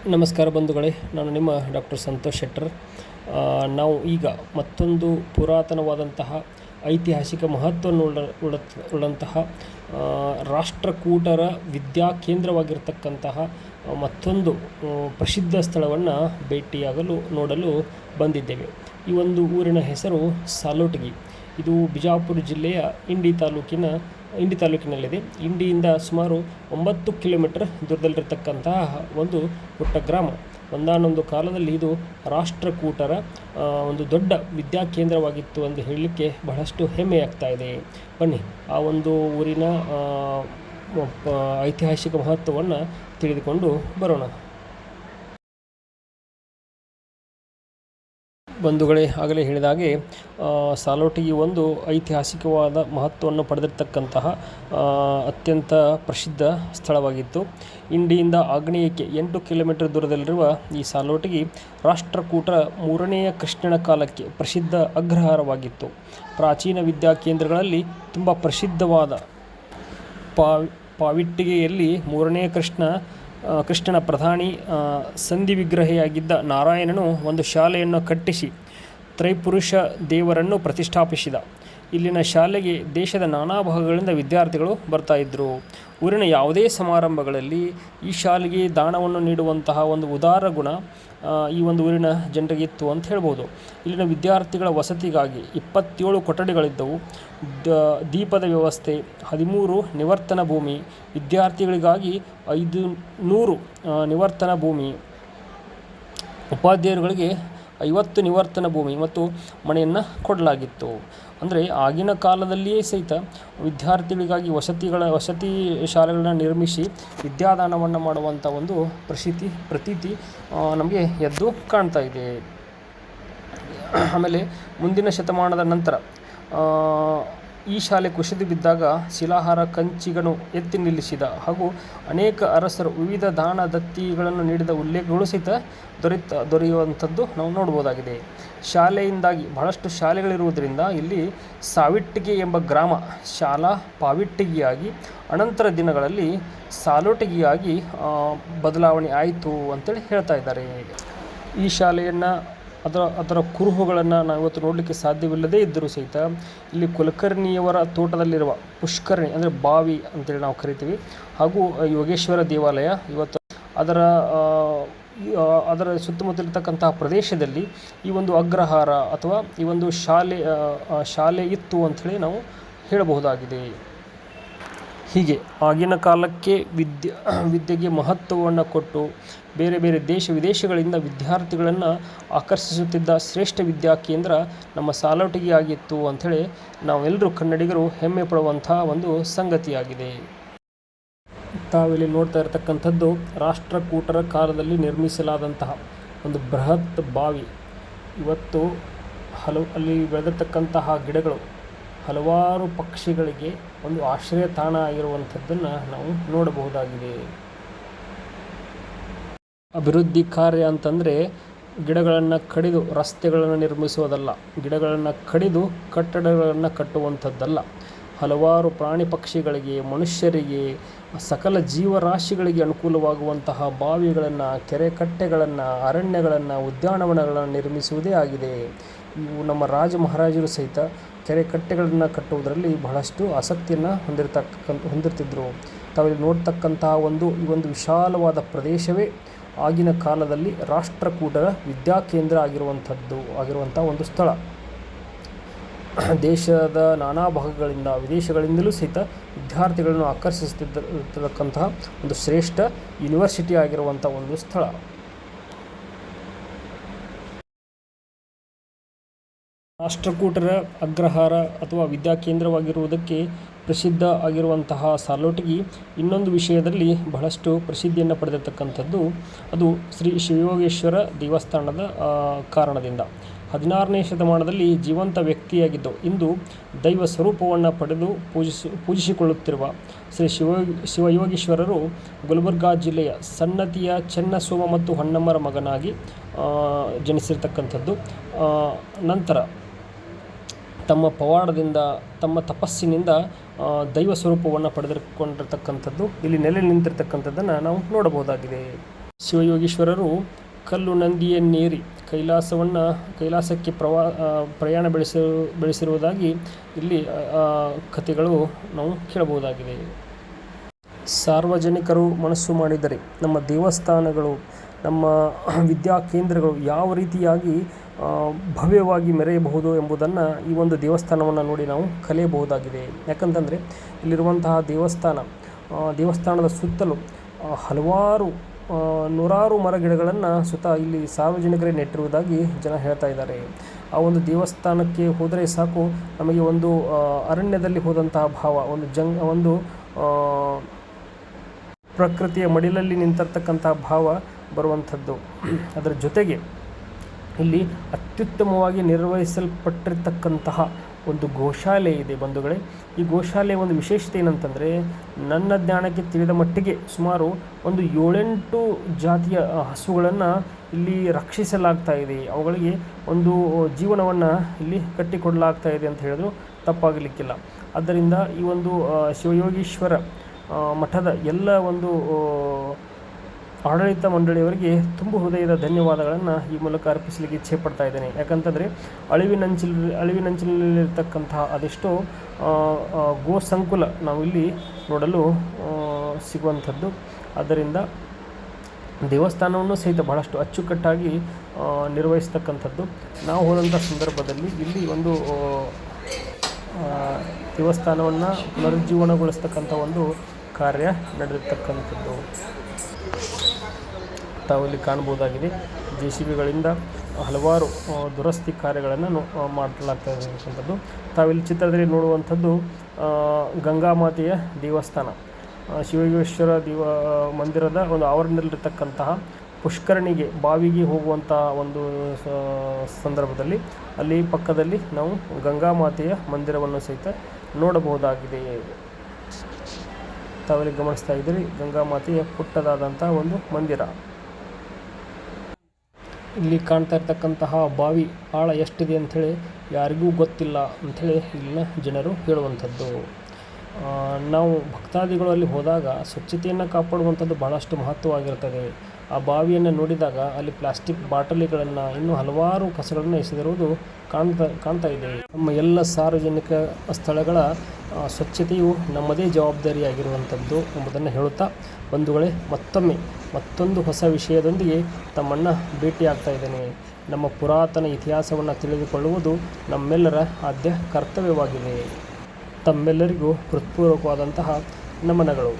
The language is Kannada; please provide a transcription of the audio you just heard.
ನಮಸ್ಕಾರ ಬಂಧುಗಳೇ, ನಾನು ನಿಮ್ಮ ಡಾಕ್ಟರ್ ಸಂತೋಷ್ ಶೆಟ್ಟರ್. ನಾವು ಈಗ ಮತ್ತೊಂದು ಪುರಾತನವಾದಂತಹ ಐತಿಹಾಸಿಕ ಮಹತ್ವವನ್ನು ಉಳ್ಳಂತಹ ರಾಷ್ಟ್ರಕೂಟರ ವಿದ್ಯಾ ಕೇಂದ್ರವಾಗಿರ್ತಕ್ಕಂತಹ ಮತ್ತೊಂದು ಪ್ರಸಿದ್ಧ ಸ್ಥಳವನ್ನು ನೋಡಲು ಬಂದಿದ್ದೇವೆ. ಈ ಒಂದು ಊರಿನ ಹೆಸರು ಸಾಲೋಟಗಿ. ಇದು ಬಿಜಾಪುರ ಜಿಲ್ಲೆಯ ಇಂಡಿ ತಾಲೂಕಿನಲ್ಲಿದೆ. ಇಂಡಿಯಿಂದ ಸುಮಾರು 9 ಕಿಲೋಮೀಟರ್ ದೂರದಲ್ಲಿರತಕ್ಕಂತಹ ಒಂದು ಪುಟ್ಟ ಗ್ರಾಮ. ಒಂದಾನೊಂದು ಕಾಲದಲ್ಲಿ ಇದು ರಾಷ್ಟ್ರಕೂಟರ ಒಂದು ದೊಡ್ಡ ವಿದ್ಯಾ ಕೇಂದ್ರವಾಗಿತ್ತು ಎಂದು ಹೇಳಲಿಕ್ಕೆ ಬಹಳಷ್ಟು ಹೆಮ್ಮೆಯಾಗ್ತಾ ಇದೆ. ಬನ್ನಿ ಆ ಒಂದು ಊರಿನ ಐತಿಹಾಸಿಕ ಮಹತ್ವವನ್ನು ತಿಳಿದುಕೊಂಡು ಬರೋಣ. ಬಂಧುಗಳೇ, ಆಗಲೇ ಹೇಳಿದ ಹಾಗೆ ಸಾಲೋಟಗಿ ಒಂದು ಐತಿಹಾಸಿಕವಾದ ಮಹತ್ವವನ್ನು ಪಡೆದಿರತಕ್ಕಂತಹ ಅತ್ಯಂತ ಪ್ರಸಿದ್ಧ ಸ್ಥಳವಾಗಿತ್ತು. ಇಂಡಿಯಿಂದ ಆಗ್ನೇಯಕ್ಕೆ 8 ಕಿಲೋಮೀಟರ್ ದೂರದಲ್ಲಿರುವ ಈ ಸಾಲೋಟಗಿ ರಾಷ್ಟ್ರಕೂಟರ 3ನೇ ಕೃಷ್ಣನ ಕಾಲಕ್ಕೆ ಪ್ರಸಿದ್ಧ ಅಗ್ರಹಾರವಾಗಿತ್ತು. ಪ್ರಾಚೀನ ವಿದ್ಯಾ ಕೇಂದ್ರಗಳಲ್ಲಿ ತುಂಬ ಪ್ರಸಿದ್ಧವಾದ ಪಾವಿಟ್ಟಿಗೆಯಲ್ಲಿ 3ನೇ ಕೃಷ್ಣನ ಪ್ರಧಾನಿ ಸಂಧಿ ವಿಗ್ರಹಿಯಾಗಿದ್ದ ನಾರಾಯಣನು ಒಂದು ಶಾಲೆಯನ್ನು ಕಟ್ಟಿಸಿ ತ್ರೈಪುರುಷ ದೇವರನ್ನು ಪ್ರತಿಷ್ಠಾಪಿಸಿದ. ಇಲ್ಲಿನ ಶಾಲೆಗೆ ದೇಶದ ನಾನಾ ಭಾಗಗಳಿಂದ ವಿದ್ಯಾರ್ಥಿಗಳು ಬರ್ತಾಯಿದ್ರು. ಊರಿನ ಯಾವುದೇ ಸಮಾರಂಭಗಳಲ್ಲಿ ಈ ಶಾಲೆಗೆ ದಾನವನ್ನು ನೀಡುವಂತಹ ಒಂದು ಉದಾರ ಗುಣ ಈ ಒಂದು ಊರಿನ ಜನರಿಗೆ ಇತ್ತು ಅಂತ ಹೇಳ್ಬೋದು. ಇಲ್ಲಿನ ವಿದ್ಯಾರ್ಥಿಗಳ ವಸತಿಗಾಗಿ 27 ಕೊಠಡಿಗಳಿದ್ದವು. ದೀಪದ ವ್ಯವಸ್ಥೆ, 13 ನಿವರ್ತನ ಭೂಮಿ, ವಿದ್ಯಾರ್ಥಿಗಳಿಗಾಗಿ 500 ನಿವರ್ತನ ಭೂಮಿ, ಉಪಾಧ್ಯಾಯರುಗಳಿಗೆ 50 ನಿವರ್ತನ ಭೂಮಿ ಮತ್ತು ಮನೆಯನ್ನು ಕೊಡಲಾಗಿತ್ತು. ಅಂದರೆ ಆಗಿನ ಕಾಲದಲ್ಲಿಯೇ ಸಹಿತ ವಿದ್ಯಾರ್ಥಿಗಳಿಗಾಗಿ ವಸತಿ ಶಾಲೆಗಳನ್ನು ನಿರ್ಮಿಸಿ ವಿದ್ಯಾದಾನವನ್ನು ಮಾಡುವಂಥ ಒಂದು ಪ್ರತೀತಿ ನಮಗೆ ಎದ್ದು ಕಾಣ್ತಾ ಇದೆ. ಆಮೇಲೆ ಮುಂದಿನ ಶತಮಾನದ ನಂತರ ಈ ಶಾಲೆ ಕುಸಿದು ಬಿದ್ದಾಗ ಶಿಲಾಹಾರ ಕಂಚಿಗನು ಎತ್ತಿ ನಿಲ್ಲಿಸಿದ ಹಾಗೂ ಅನೇಕ ಅರಸರು ವಿವಿಧ ದಾನ ದತ್ತಿಗಳನ್ನು ನೀಡಿದ ಉಲ್ಲೇಖಗಳು ಸಹಿತ ದೊರೆಯುವಂಥದ್ದು ನಾವು ನೋಡ್ಬೋದಾಗಿದೆ. ಶಾಲೆಯಿಂದಾಗಿ ಬಹಳಷ್ಟು ಶಾಲೆಗಳಿರುವುದರಿಂದ ಇಲ್ಲಿ ಸಾವಿಟ್ಟಿಗೆ ಎಂಬ ಗ್ರಾಮ ಶಾಲಾ ಪಾವಿಟ್ಟಿಗೆಯಾಗಿ ಅನಂತರ ದಿನಗಳಲ್ಲಿ ಸಾಲೋಟಗಿಯಾಗಿ ಬದಲಾವಣೆ ಆಯಿತು ಅಂತೇಳಿ ಹೇಳ್ತಾ ಇದ್ದಾರೆ. ಈ ಶಾಲೆಯನ್ನು ಅದರ ಕುರುಹುಗಳನ್ನು ನಾವು ಇವತ್ತು ನೋಡಲಿಕ್ಕೆ ಸಾಧ್ಯವಿಲ್ಲದೇ ಇದ್ದರೂ ಸಹಿತ ಇಲ್ಲಿ ಕುಲಕರ್ಣಿಯವರ ತೋಟದಲ್ಲಿರುವ ಪುಷ್ಕರಣಿ ಅಂದರೆ ಬಾವಿ ಅಂತೇಳಿ ನಾವು ಕರಿತೀವಿ ಹಾಗೂ ಯೋಗೇಶ್ವರ ದೇವಾಲಯ ಇವತ್ತು ಅದರ ಸುತ್ತಮುತ್ತಲಿರ್ತಕ್ಕಂತಹ ಪ್ರದೇಶದಲ್ಲಿ ಈ ಒಂದು ಅಗ್ರಹಾರ ಅಥವಾ ಈ ಒಂದು ಶಾಲೆ ಇತ್ತು ಅಂಥೇಳಿ ನಾವು ಹೇಳಬಹುದಾಗಿದೆ. ಹೀಗೆ ಆಗಿನ ಕಾಲಕ್ಕೆ ವಿದ್ಯೆಗೆ ಮಹತ್ವವನ್ನು ಕೊಟ್ಟು ಬೇರೆ ಬೇರೆ ದೇಶ ವಿದೇಶಗಳಿಂದ ವಿದ್ಯಾರ್ಥಿಗಳನ್ನು ಆಕರ್ಷಿಸುತ್ತಿದ್ದ ಶ್ರೇಷ್ಠ ವಿದ್ಯಾ ಕೇಂದ್ರ ನಮ್ಮ ಸಾಲೋಟಗಿ ಆಗಿತ್ತು ಅಂಥೇಳಿ ನಾವೆಲ್ಲರೂ ಕನ್ನಡಿಗರು ಹೆಮ್ಮೆ ಪಡುವಂಥ ಒಂದು ಸಂಗತಿಯಾಗಿದೆ. ತಾವಿಲ್ಲಿ ನೋಡ್ತಾ ಇರತಕ್ಕಂಥದ್ದು ರಾಷ್ಟ್ರಕೂಟರ ಕಾಲದಲ್ಲಿ ನಿರ್ಮಿಸಲಾದಂತಹ ಒಂದು ಬೃಹತ್ ಬಾವಿ. ಇವತ್ತು ಅಲ್ಲಿ ಬೆಳೆದಿರ್ತಕ್ಕಂತಹ ಗಿಡಗಳು ಹಲವಾರು ಪಕ್ಷಿಗಳಿಗೆ ಒಂದು ಆಶ್ರಯ ತಾಣ ಆಗಿರುವಂಥದ್ದನ್ನು ನಾವು ನೋಡಬಹುದಾಗಿದೆ. ಅಭಿವೃದ್ಧಿ ಕಾರ್ಯ ಅಂತಂದರೆ ಗಿಡಗಳನ್ನು ಕಡಿದು ರಸ್ತೆಗಳನ್ನು ನಿರ್ಮಿಸುವುದಲ್ಲ, ಗಿಡಗಳನ್ನು ಕಡಿದು ಕಟ್ಟಡಗಳನ್ನು ಕಟ್ಟುವಂಥದ್ದಲ್ಲ. ಹಲವಾರು ಪ್ರಾಣಿ ಪಕ್ಷಿಗಳಿಗೆ, ಮನುಷ್ಯರಿಗೆ, ಸಕಲ ಜೀವರಾಶಿಗಳಿಗೆ ಅನುಕೂಲವಾಗುವಂತಹ ಬಾವಿಗಳನ್ನು, ಕೆರೆ ಕಟ್ಟೆಗಳನ್ನು, ಅರಣ್ಯಗಳನ್ನು, ಉದ್ಯಾನವನಗಳನ್ನು ನಿರ್ಮಿಸುವುದೇ ಆಗಿದೆ. ಇವು ನಮ್ಮ ರಾಜ ಮಹಾರಾಜರು ಸಹಿತ ಕೆರೆ ಕಟ್ಟೆಗಳನ್ನು ಕಟ್ಟುವುದರಲ್ಲಿ ಬಹಳಷ್ಟು ಆಸಕ್ತಿಯನ್ನು ಹೊಂದಿರ್ತಿದ್ರು. ತಾವಿಲ್ಲಿ ನೋಡ್ತಕ್ಕಂತಹ ಈ ಒಂದು ವಿಶಾಲವಾದ ಪ್ರದೇಶವೇ ಆಗಿನ ಕಾಲದಲ್ಲಿ ರಾಷ್ಟ್ರಕೂಟರ ವಿದ್ಯಾಕೇಂದ್ರ ಆಗಿರುವಂಥ ಒಂದು ಸ್ಥಳ. ದೇಶದ ನಾನಾ ಭಾಗಗಳಿಂದ ವಿದೇಶಗಳಿಂದಲೂ ಸಹಿತ ವಿದ್ಯಾರ್ಥಿಗಳನ್ನು ಆಕರ್ಷಿಸುತ್ತಿರತಕ್ಕಂತಹ ಒಂದು ಶ್ರೇಷ್ಠ ಯೂನಿವರ್ಸಿಟಿ ಆಗಿರುವಂಥ ಒಂದು ಸ್ಥಳ. ರಾಷ್ಟ್ರಕೂಟರ ಅಗ್ರಹಾರ ಅಥವಾ ವಿದ್ಯಾಕೇಂದ್ರವಾಗಿರುವುದಕ್ಕೆ ಪ್ರಸಿದ್ಧ ಆಗಿರುವಂತಹ ಸಾಲೋಟಗಿ ಇನ್ನೊಂದು ವಿಷಯದಲ್ಲಿ ಬಹಳಷ್ಟು ಪ್ರಸಿದ್ಧಿಯನ್ನು ಪಡೆದಿರತಕ್ಕಂಥದ್ದು ಅದು ಶ್ರೀ ಶಿವಯೋಗೇಶ್ವರ ದೇವಸ್ಥಾನದ ಕಾರಣದಿಂದ. 16ನೇ ಶತಮಾನದಲ್ಲಿ ಜೀವಂತ ವ್ಯಕ್ತಿಯಾಗಿದ್ದು ಇಂದು ದೈವ ಸ್ವರೂಪವನ್ನು ಪಡೆದು ಪೂಜಿಸಿಕೊಳ್ಳುತ್ತಿರುವ ಶ್ರೀ ಶಿವಯೋಗೀಶ್ವರರು ಗುಲ್ಬರ್ಗಾ ಜಿಲ್ಲೆಯ ಸನ್ನತಿಯ ಚೆನ್ನಸೋಮ ಮತ್ತು ಹೊನ್ನಮ್ಮರ ಮಗನಾಗಿ ಜನಿಸಿರ್ತಕ್ಕಂಥದ್ದು. ನಂತರ ತಮ್ಮ ಪವಾಡದಿಂದ, ತಮ್ಮ ತಪಸ್ಸಿನಿಂದ ದೈವ ಸ್ವರೂಪವನ್ನು ಪಡೆದುಕೊಂಡಿರ್ತಕ್ಕಂಥದ್ದು ಇಲ್ಲಿ ನೆಲೆ ನಿಂತಿರ್ತಕ್ಕಂಥದ್ದನ್ನು ನಾವು ನೋಡಬಹುದಾಗಿದೆ. ಶಿವಯೋಗೀಶ್ವರರು ಕಲ್ಲು ನಂದಿಯನ್ನೇರಿ ಕೈಲಾಸಕ್ಕೆ ಪ್ರಯಾಣ ಬೆಳೆಸಿರುವುದಾಗಿ ಇಲ್ಲಿ ಕಥೆಗಳು ನಾವು ಕೇಳಬಹುದಾಗಿದೆ. ಸಾರ್ವಜನಿಕರು ಮನಸ್ಸು ಮಾಡಿದರೆ ನಮ್ಮ ದೇವಸ್ಥಾನಗಳು, ನಮ್ಮ ವಿದ್ಯಾ ಕೇಂದ್ರಗಳು ಯಾವ ರೀತಿಯಾಗಿ ಭವ್ಯವಾಗಿ ಮೆರೆಯಬಹುದು ಎಂಬುದನ್ನು ಈ ಒಂದು ದೇವಸ್ಥಾನವನ್ನು ನೋಡಿ ನಾವು ಕಲಿಯಬಹುದಾಗಿದೆ. ಯಾಕಂತಂದರೆ ಇಲ್ಲಿರುವಂತಹ ದೇವಸ್ಥಾನದ ಸುತ್ತಲೂ ಹಲವಾರು ನೂರಾರು ಮರಗಿಡಗಳನ್ನು ಇಲ್ಲಿ ಸಾರ್ವಜನಿಕರೇ ನೆಟ್ಟಿರುವುದಾಗಿ ಜನ ಹೇಳ್ತಾ ಇದ್ದಾರೆ. ಆ ಒಂದು ದೇವಸ್ಥಾನಕ್ಕೆ ಹೋದರೆ ಸಾಕು ನಮಗೆ ಒಂದು ಅರಣ್ಯದಲ್ಲಿ ಹೋದಂತಹ ಭಾವ, ಒಂದು ಪ್ರಕೃತಿಯ ಮಡಿಲಲ್ಲಿ ನಿಂತಿರ್ತಕ್ಕಂತಹ ಭಾವ ಬರುವಂಥದ್ದು. ಅದರ ಜೊತೆಗೆ ಇಲ್ಲಿ ಅತ್ಯುತ್ತಮವಾಗಿ ನಿರ್ವಹಿಸಲ್ಪಟ್ಟಿರ್ತಕ್ಕಂತಹ ಒಂದು ಗೋಶಾಲೆ ಇದೆ ಬಂಧುಗಳೇ. ಈ ಗೋಶಾಲೆಯ ಒಂದು ವಿಶೇಷತೆ ಏನಂತಂದರೆ, ನನ್ನ ಜ್ಞಾನಕ್ಕೆ ತಿಳಿದ ಮಟ್ಟಿಗೆ ಸುಮಾರು ಒಂದು 7-8 ಜಾತಿಯ ಹಸುಗಳನ್ನು ಇಲ್ಲಿ ರಕ್ಷಿಸಲಾಗ್ತಾ ಇದೆ. ಅವುಗಳಿಗೆ ಒಂದು ಜೀವನವನ್ನು ಇಲ್ಲಿ ಕಟ್ಟಿಕೊಡಲಾಗ್ತಾ ಇದೆ ಅಂತ ಹೇಳಿದ್ರು ತಪ್ಪಾಗಲಿಕ್ಕಿಲ್ಲ. ಆದ್ದರಿಂದ ಈ ಒಂದು ಶಿವಯೋಗೀಶ್ವರ ಮಠದ ಎಲ್ಲ ಒಂದು ಆಡಳಿತ ಮಂಡಳಿಯವರಿಗೆ ತುಂಬ ಹೃದಯದ ಧನ್ಯವಾದಗಳನ್ನು ಈ ಮೂಲಕ ಅರ್ಪಿಸಲಿಕ್ಕೆ ಇಚ್ಛೆ ಪಡ್ತಾ ಇದ್ದೇನೆ. ಯಾಕಂತಂದರೆ ಅಳಿವಿನಂಚಿನಲ್ಲಿರ್ತಕ್ಕಂತಹ ಅದೆಷ್ಟೋ ಗೋ ಸಂಕುಲ ನಾವಿಲ್ಲಿ ನೋಡಲು ಸಿಗುವಂಥದ್ದು. ಆದ್ದರಿಂದ ದೇವಸ್ಥಾನವನ್ನು ಸಹಿತ ಬಹಳಷ್ಟು ಅಚ್ಚುಕಟ್ಟಾಗಿ ನಿರ್ವಹಿಸ್ತಕ್ಕಂಥದ್ದು. ನಾವು ಹೋದಂಥ ಸಂದರ್ಭದಲ್ಲಿ ಇಲ್ಲಿ ಒಂದು ದೇವಸ್ಥಾನವನ್ನು ಪುನರುಜ್ಜೀವನಗೊಳಿಸ್ತಕ್ಕಂಥ ಒಂದು ಕಾರ್ಯ ನಡೆದಿರ್ತಕ್ಕಂಥದ್ದು ತಾವಿಲ್ಲಿ ಕಾಣಬಹುದಾಗಿದೆ. JCBಗಳಿಂದ ಹಲವಾರು ದುರಸ್ತಿ ಕಾರ್ಯಗಳನ್ನು ಮಾಡಲಾಗ್ತಾ ಇರತಕ್ಕಂಥದ್ದು. ತಾವಿಲ್ಲಿ ಚಿತ್ರದಲ್ಲಿ ನೋಡುವಂಥದ್ದು ಗಂಗಾಮಾತೆಯ ದೇವಸ್ಥಾನ. ಶಿವಯೋಗೇಶ್ವರ ಮಂದಿರದ ಒಂದು ಆವರಣದಲ್ಲಿರ್ತಕ್ಕಂತಹ ಪುಷ್ಕರಣಿಗೆ, ಬಾವಿಗೆ ಹೋಗುವಂತಹ ಒಂದು ಸಂದರ್ಭದಲ್ಲಿ ಅಲ್ಲಿ ಪಕ್ಕದಲ್ಲಿ ನಾವು ಗಂಗಾಮಾತೆಯ ಮಂದಿರವನ್ನು ಸಹಿತ ನೋಡಬಹುದಾಗಿದೆ. ತಾವಿಲ್ಲಿ ಗಮನಿಸ್ತಾ ಇದ್ದೀರಿ, ಗಂಗಾಮಾತೆಯ ಪುಟ್ಟದಾದಂತಹ ಒಂದು ಮಂದಿರ. ಇಲ್ಲಿ ಕಾಣ್ತಾ ಇರ್ತಕ್ಕಂತಹ ಬಾವಿ ಆಳ ಎಷ್ಟಿದೆ ಅಂಥೇಳಿ ಯಾರಿಗೂ ಗೊತ್ತಿಲ್ಲ ಅಂಥೇಳಿ ಇಲ್ಲಿನ ಜನರು ಹೇಳುವಂಥದ್ದು. ನಾವು ಭಕ್ತಾದಿಗಳು ಅಲ್ಲಿ ಹೋದಾಗ ಸ್ವಚ್ಛತೆಯನ್ನು ಕಾಪಾಡುವಂಥದ್ದು ಬಹಳಷ್ಟು ಮಹತ್ವವಾಗಿರ್ತದೆ. ಆ ಬಾವಿಯನ್ನು ನೋಡಿದಾಗ ಅಲ್ಲಿ ಪ್ಲಾಸ್ಟಿಕ್ ಬಾಟಲಿಗಳನ್ನು, ಇನ್ನೂ ಹಲವಾರು ಕಸಗಳನ್ನು ಎಸೆದಿರುವುದು ಕಾಣ್ತಾ ಇದೆ. ನಮ್ಮ ಎಲ್ಲ ಸಾರ್ವಜನಿಕ ಸ್ಥಳಗಳ ಸ್ವಚ್ಛತೆಯು ನಮ್ಮದೇ ಜವಾಬ್ದಾರಿಯಾಗಿರುವಂಥದ್ದು ಎಂಬುದನ್ನು ಹೇಳುತ್ತಾ, ಬಂಧುಗಳೇ, ಮತ್ತೊಂದು ಹೊಸ ವಿಷಯದೊಂದಿಗೆ ತಮ್ಮನ್ನು ಭೇಟಿಯಾಗ್ತಾ ಇದ್ದೇನೆ. ನಮ್ಮ ಪುರಾತನ ಇತಿಹಾಸವನ್ನು ತಿಳಿದುಕೊಳ್ಳುವುದು ನಮ್ಮೆಲ್ಲರ ಆದ್ಯ ಕರ್ತವ್ಯವಾಗಿದೆ. ತಮ್ಮೆಲ್ಲರಿಗೂ ಹೃತ್ಪೂರ್ವಕವಾದಂತಹ ನಮನಗಳು.